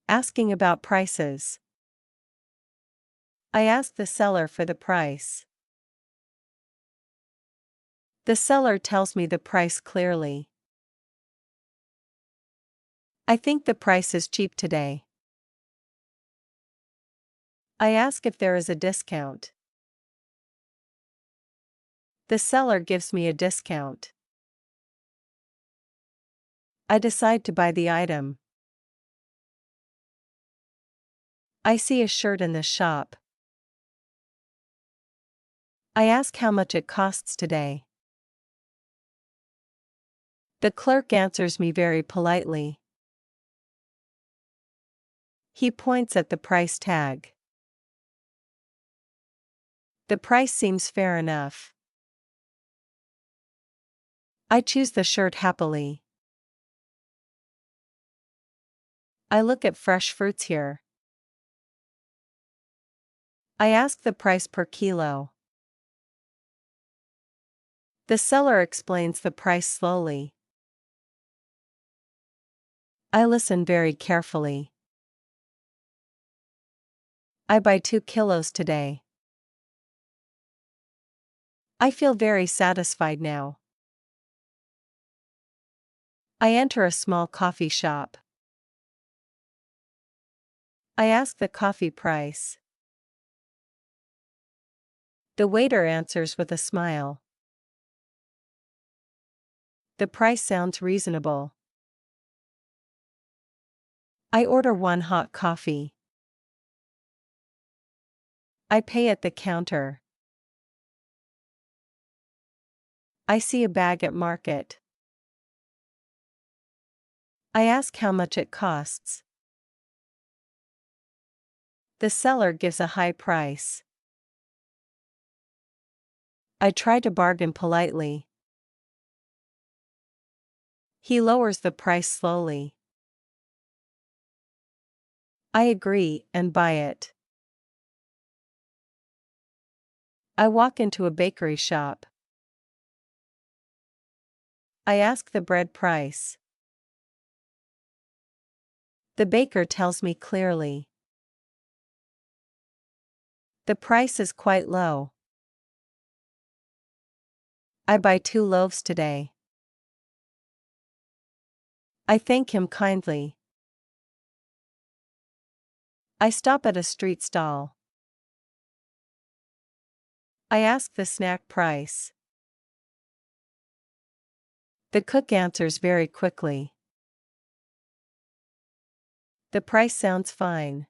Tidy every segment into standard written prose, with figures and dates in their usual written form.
Asking about prices. I ask the seller for the price. The seller tells me the price clearly. I think the price is cheap today. I ask if there is a discount. The seller gives me a discount. I decide to buy the item. I see a shirt in the shop. I ask how much it costs today. The clerk answers me very politely. He points at the price tag. The price seems fair enough. I choose the shirt happily. I look at fresh fruits here. I ask the price per kilo. The seller explains the price slowly. I listen very carefully. I buy 2 kilos today. I feel very satisfied now. I enter a small coffee shop. I ask the coffee price. The waiter answers with a smile. The price sounds reasonable. I order 1 hot coffee. I pay at the counter. I see a bag at market. I ask how much it costs. The seller gives a high price. I try to bargain politely. He lowers the price slowly. I agree and buy it. I walk into a bakery shop. I ask the bread price. The baker tells me clearly. The price is quite low. I buy 2 loaves today. I thank him kindly. I stop at a street stall. I ask the snack price. The cook answers very quickly. The price sounds fine.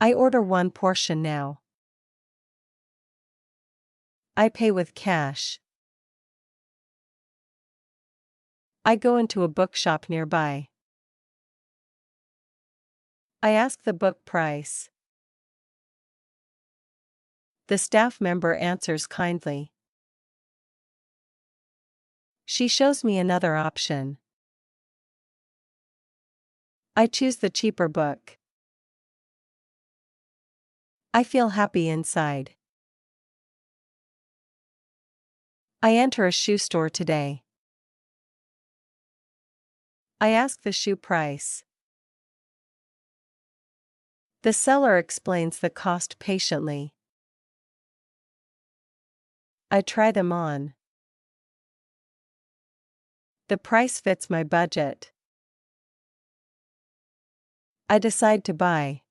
I order 1 portion now. I pay with cash. I go into a bookshop nearby. I ask the book price. The staff member answers kindly. She shows me another option. I choose the cheaper book. I feel happy inside. I enter a shoe store today. I ask the shoe price. The seller explains the cost patiently. I try them on. The price fits my budget. I decide to buy.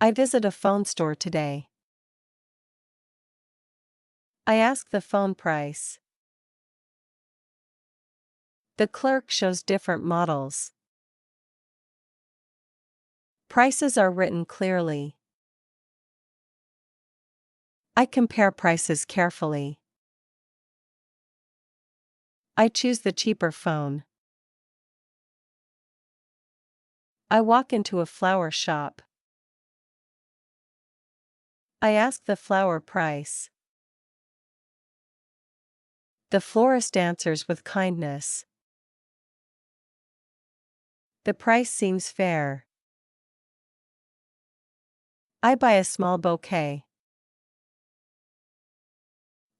I visit a phone store today. I ask the phone price. The clerk shows different models. Prices are written clearly. I compare prices carefully. I choose the cheaper phone. I walk into a flower shop. I ask the flower price. The florist answers with kindness. The price seems fair. I buy a small bouquet.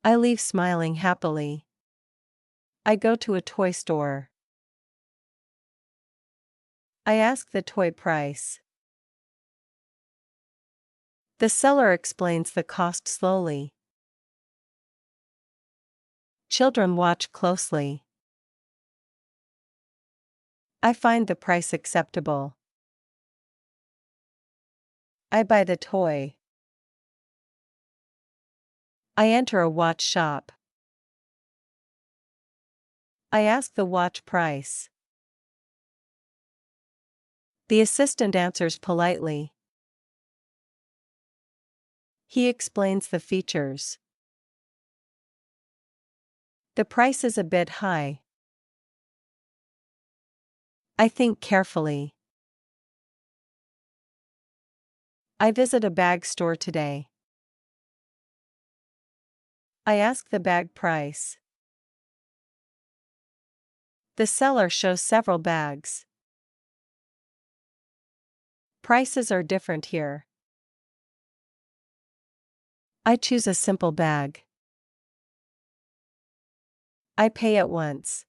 I leave smiling happily. I go to a toy store. I ask the toy price. The seller explains the cost slowly. Children watch closely. I find the price acceptable. I buy the toy. I enter a watch shop. I ask the watch price. The assistant answers politely. He explains the features. The price is a bit high. I think carefully. I visit a bag store today. I ask the bag price. The seller shows several bags. Prices are different here. I choose a simple bag. I pay at once.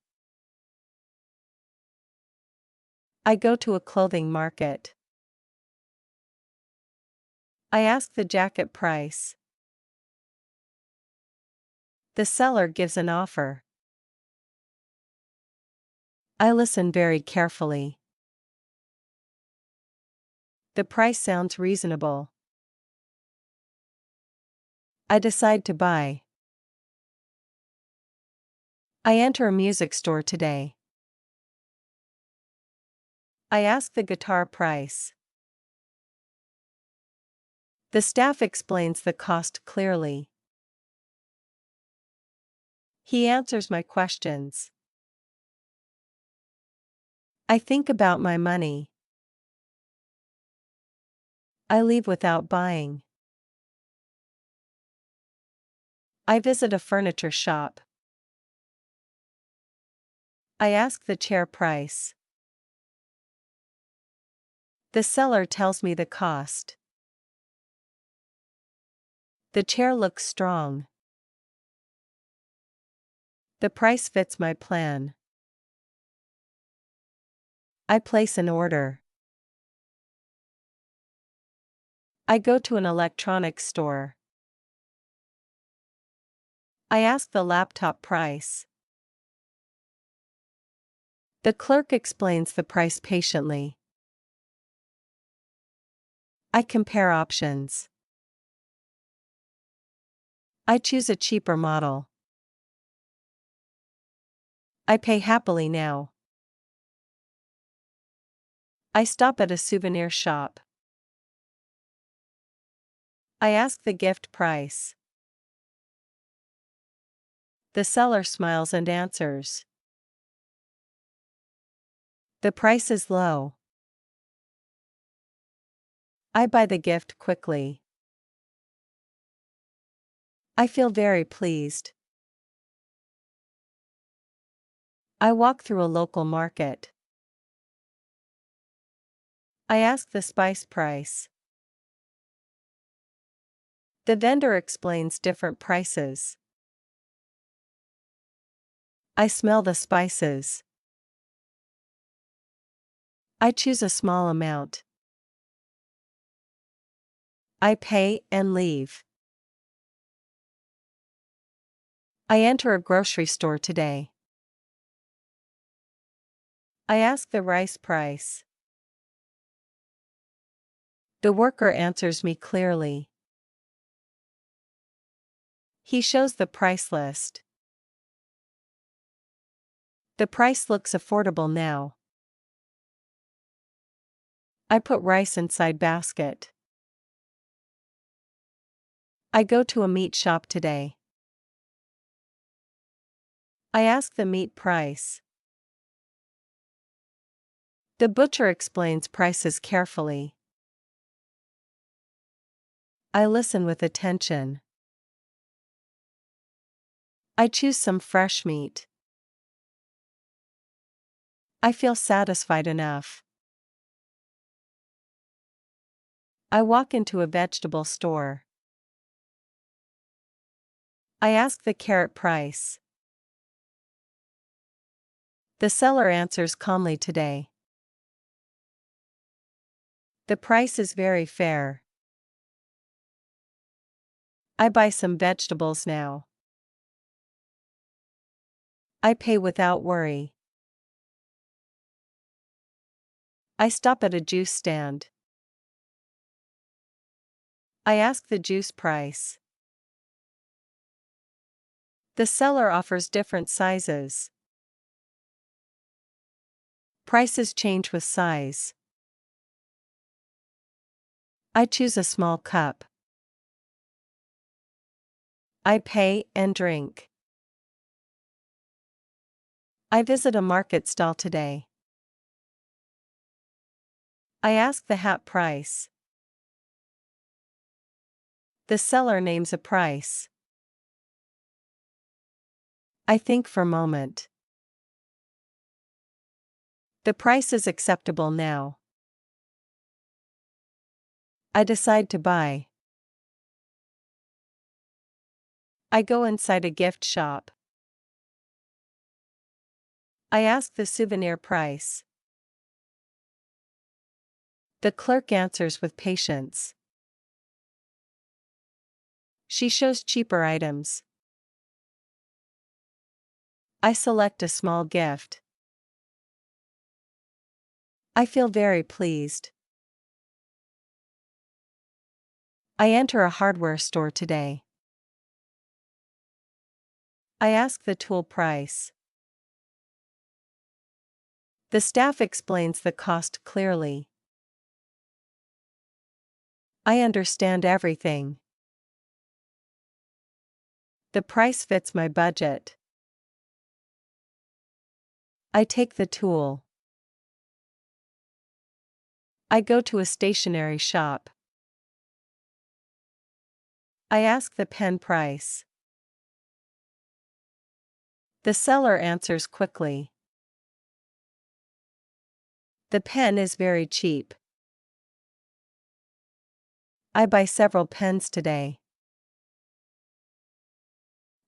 I go to a clothing market. I ask the jacket price. The seller gives an offer. I listen very carefully. The price sounds reasonable. I decide to buy. I enter a music store today. I ask the guitar price. The staff explains the cost clearly. He answers my questions. I think about my money. I leave without buying. I visit a furniture shop. I ask the chair price. The seller tells me the cost. The chair looks strong. The price fits my plan. I place an order. I go to an electronics store. I ask the laptop price. The clerk explains the price patiently. I compare options. I choose a cheaper model. I pay happily now. I stop at a souvenir shop. I ask the gift price. The seller smiles and answers. The price is low. I buy the gift quickly. I feel very pleased. I walk through a local market. I ask the spice price. The vendor explains different prices. I smell the spices. I choose a small amount. I pay and leave. I enter a grocery store today. I ask the rice price. The worker answers me clearly. He shows the price list. The price looks affordable now. I put rice inside basket. I go to a meat shop today. I ask the meat price. The butcher explains prices carefully. I listen with attention. I choose some fresh meat. I feel satisfied enough. I walk into a vegetable store. I ask the carrot price. The seller answers calmly today. The price is very fair. I buy some vegetables now. I pay without worry. I stop at a juice stand. I ask the juice price. The seller offers different sizes. Prices change with size. I choose a small cup. I pay and drink. I visit a market stall today. I ask the hat price. The seller names a price. I think for a moment. The price is acceptable now. I decide to buy. I go inside a gift shop. I ask the souvenir price. The clerk answers with patience. She shows cheaper items. I select a small gift. I feel very pleased. I enter a hardware store today. I ask the tool price. The staff explains the cost clearly. I understand everything. The price fits my budget. I take the tool. I go to a stationery shop. I ask the pen price. The seller answers quickly. The pen is very cheap. I buy several pens today.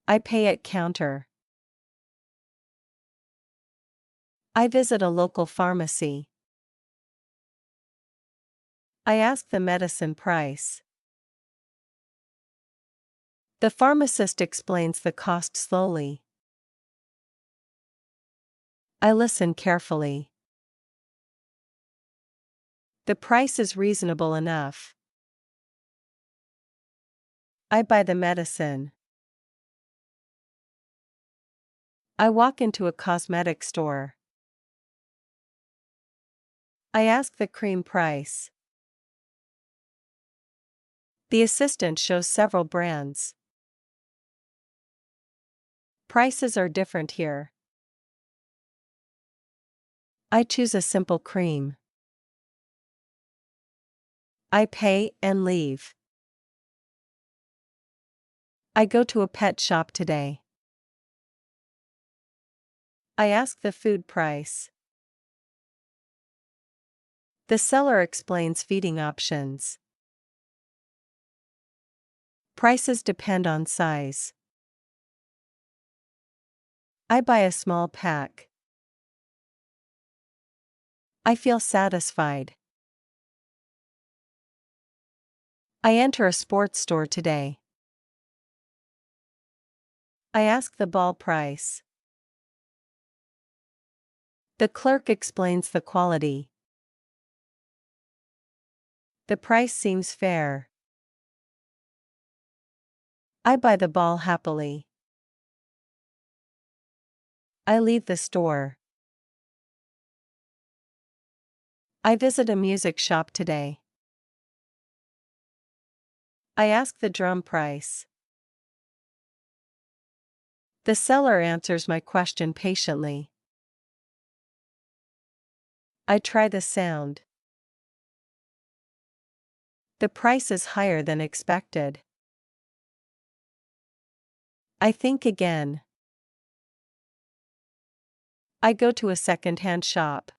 I pay at counter. I visit a local pharmacy. I ask the medicine price. The pharmacist explains the cost slowly. I listen carefully. The price is reasonable enough. I buy the medicine. I walk into a cosmetic store. I ask the cream price. The assistant shows several brands. Prices are different here. I choose a simple cream. I pay and leave. I go to a pet shop today. I ask the food price. The seller explains feeding options. Prices depend on size. I buy a small pack. I feel satisfied. I enter a sports store today. I ask the ball price. The clerk explains the quality. The price seems fair. I buy the ball happily. I leave the store. I visit a music shop today. I ask the drum price. The seller answers my question patiently. I try the sound. The price is higher than expected. I think again. I go to a second-hand shop.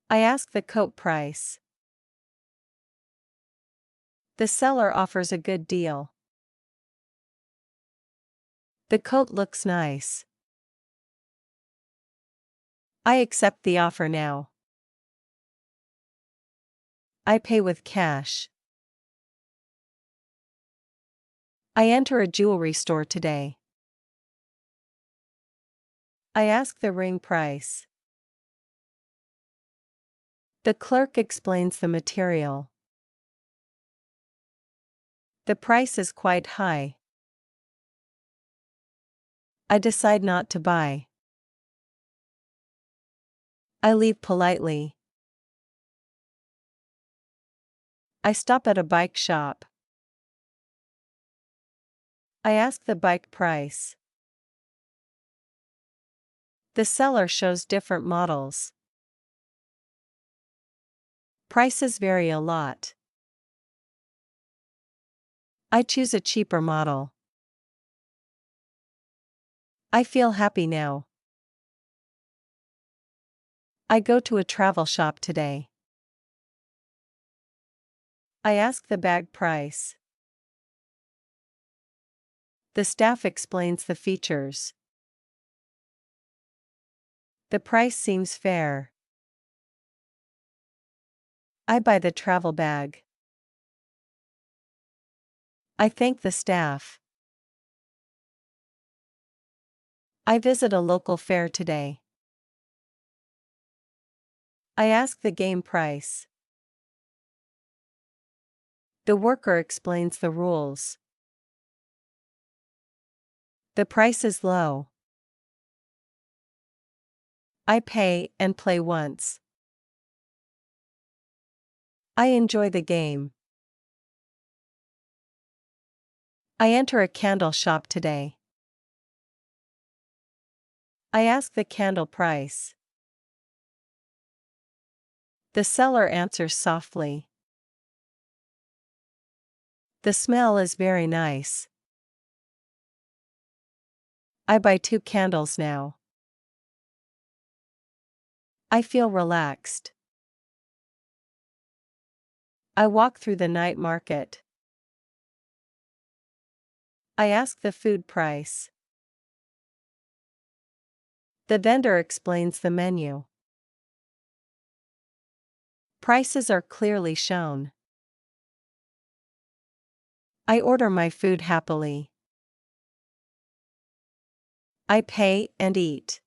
I ask the coat price. The seller offers a good deal. The coat looks nice. I accept the offer now. I pay with cash. I enter a jewelry store today. I ask the ring price. The clerk explains the material. The price is quite high. I decide not to buy. I leave politely. I stop at a bike shop. I ask the bike price. The seller shows different models. Prices vary a lot. I choose a cheaper model. I feel happy now. I go to a travel shop today. I ask the bag price. The staff explains the features. The price seems fair. I buy the travel bag. I thank the staff. I visit a local fair today. I ask the game price. The worker explains the rules. The price is low. I pay and play once. I enjoy the game. I enter a candle shop today. I ask the candle price. The seller answers softly. The smell is very nice. I buy 2 candles now. I feel relaxed. I walk through the night market. I ask the food price. The vendor explains the menu. Prices are clearly shown. I order my food happily. I pay and eat.